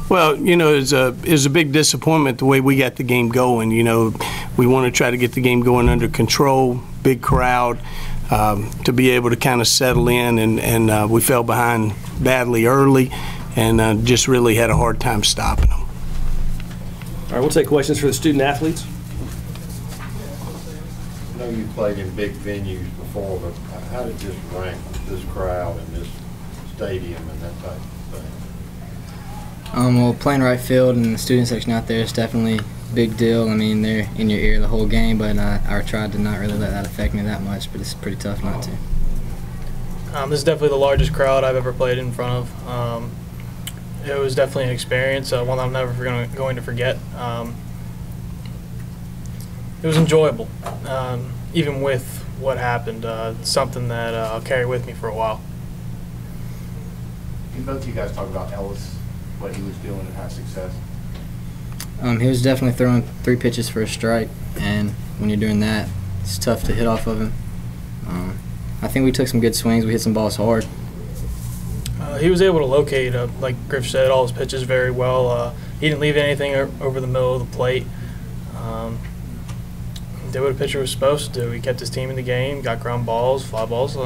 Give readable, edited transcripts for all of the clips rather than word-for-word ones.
Well, you know, it was a big disappointment the way we got the game going. You know, we want to try to get the game going under control, big crowd, to be able to kind of settle in, and we fell behind badly early and just really had a hard time stopping them. All right, we'll take questions for the student athletes. I know you played in big venues before, but how did this rank this crowd and this stadium and that type of thing? Well, playing right field and the student section out there is definitely a big deal. I mean, they're in your ear the whole game, but I tried to not really let that affect me that much, but it's pretty tough not to. This is definitely the largest crowd I've ever played in front of. It was definitely an experience, one I'm never going to forget. It was enjoyable, even with what happened. It's something that I'll carry with me for a while. Both of you guys talk about Ellis, what he was doing and had success. He was definitely throwing 3 pitches for a strike, and when you're doing that, it's tough to hit off of him. I think we took some good swings. We hit some balls hard. He was able to locate, like Griff said, all his pitches very well. He didn't leave anything over the middle of the plate. He did what a pitcher was supposed to do. He kept his team in the game, got ground balls, fly balls.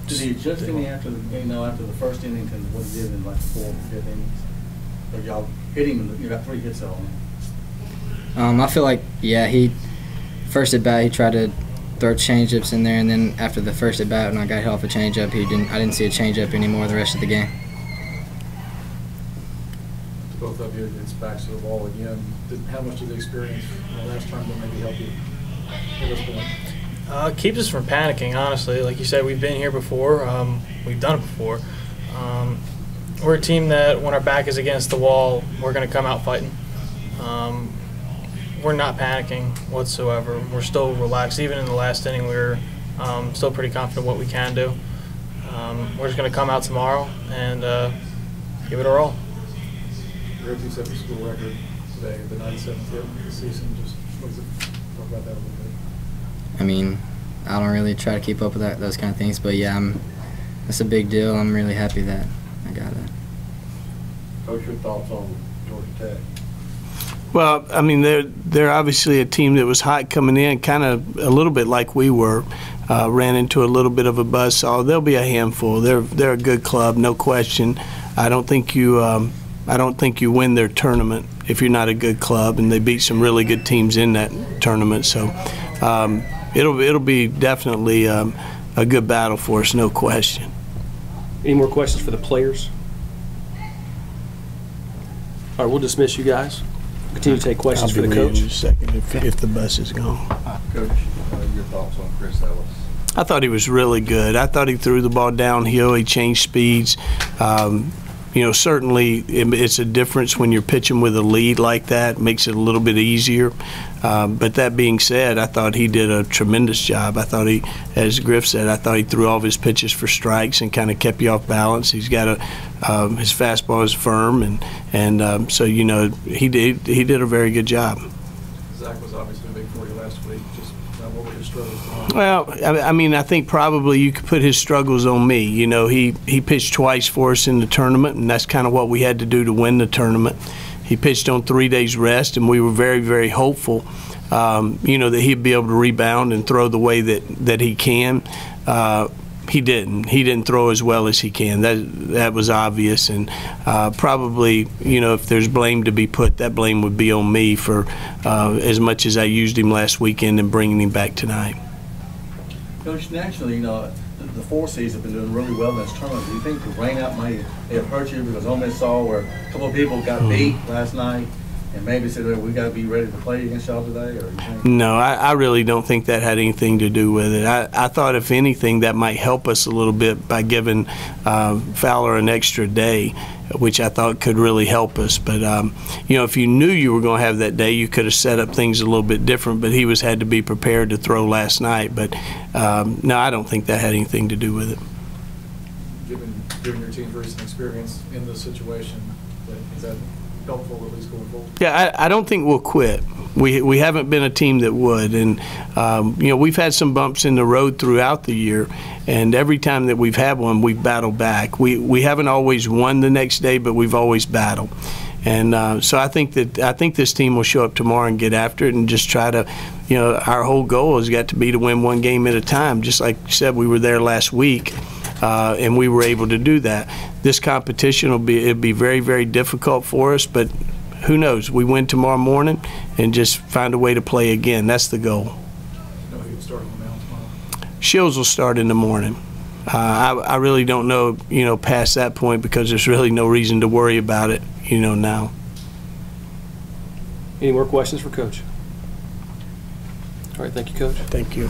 Did he adjust any after the first inning to what he did in like the 4th or 5th innings? Or y'all hit him? You got 3 hits on him. I feel like, yeah, he first at bat he tried to throw changeups in there, and then after the first at bat when I got hit off a changeup, I didn't see a changeup anymore the rest of the game. Both of you, it's back to the ball again. How much did the experience last time that maybe help you at this point? Keeps us from panicking, honestly. Like you said, we've been here before. We've done it before. We're a team that when our back is against the wall, we're going to come out fighting. We're not panicking whatsoever. We're still relaxed. Even in the last inning, we were still pretty confident what we can do. We're just going to come out tomorrow and give it our all. Griff, you set the school record today, the 97th hit of the season. Just talk about that a little bit. I mean, I don't really try to keep up with those kind of things, but yeah, that's a big deal. I'm really happy that I got that. Coach, your thoughts on Georgia Tech? Well, I mean, they're obviously a team that was hot coming in, kind of a little bit like we were. Ran into a little bit of a buzzsaw. They'll be a handful. They're a good club, no question. I don't think you win their tournament if you're not a good club, and they beat some really good teams in that tournament. So it'll be definitely a good battle for us, no question. Any more questions for the players? All right, we'll dismiss you guys. Continue to take questions for the coach. In a second if the bus is gone. Coach, your thoughts on Chris Ellis? I thought he was really good. I thought he threw the ball downhill. He changed speeds. You know, certainly it's a difference when you're pitching with a lead like that. It makes it a little bit easier. But that being said, I thought he did a tremendous job. I thought he, as Griff said, I thought he threw all of his pitches for strikes and kind of kept you off balance. He's got his fastball is firm, and so you know he did a very good job. Zach was obviously big for you last week. Just what were your struggles? Well, I mean, I think probably you could put his struggles on me. You know, he pitched twice for us in the tournament, and that's kind of what we had to do to win the tournament. He pitched on 3 days rest, and we were very, very hopeful, you know, that he'd be able to rebound and throw the way that he can. He didn't. He didn't throw as well as he can. That was obvious, and probably, you know, if there's blame to be put, that blame would be on me for as much as I used him last weekend and bringing him back tonight. Coach, nationally, you know, the 4 seeds have been doing really well in this tournament. Do you think the rainout may have hurt you because Ole Miss saw where a couple of people got beat last night and maybe said, well, we got to be ready to play against y'all today? Or you think? No, I really don't think that had anything to do with it. I thought, if anything, that might help us a little bit by giving Fowler an extra day, which I thought could really help us. But, you know, if you knew you were going to have that day, you could have set up things a little bit different, but he had to be prepared to throw last night. But, no, I don't think that had anything to do with it. Given your team's recent experience in this situation, is that helpful at least going forward? Yeah, I don't think we'll quit. We haven't been a team that would, and you know, we've had some bumps in the road throughout the year, and every time that we've had one, we've battled back. We haven't always won the next day, but we've always battled. And so I think this team will show up tomorrow and get after it and just try to, you know, our whole goal has got to be to win one game at a time. Just like you said, we were there last week, and we were able to do that. This competition it'll be very, very difficult for us, but who knows? We win tomorrow morning and just find a way to play again. That's the goal. No, he will start on the mound tomorrow. Shields will start in the morning. I really don't know, you know, past that point because there's really no reason to worry about it, you know, now. Any more questions for Coach? All right, thank you, Coach. Thank you.